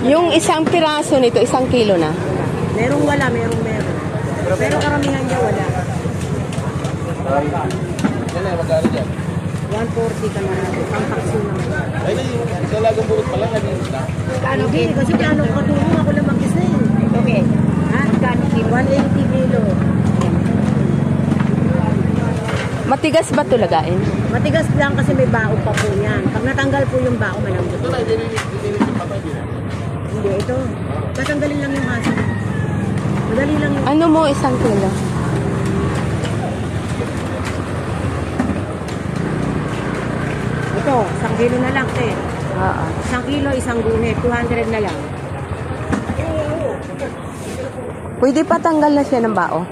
Yung isang piraso nito, 1 kilo na. Merong wala, merong meron. Pero karamihan niya wala. Yan na, magkano dyan? 140 ka na natin. Pampakso naman. Ay, dalagang burot pala, naging na. Kano kilo? Kasi plano ko katulong ako lang mag-isa eh. Okay. Ha? Kano kilo? 180 kilo. Matigas ba ito lagain? Matigas lang kasi may bao pa po yan. Pag natanggal po yung bao, malambot. Ito na, dinilis yung patay din. Hindi, ito. Tatanggalin lang yung asin. Madali lang yung... Ano mo 1 kilo? Ito, 1 kilo na lang, te. Oo. 1 kilo, 1 guhit. 200 na lang. Pwede pa tanggal na siya ng bao.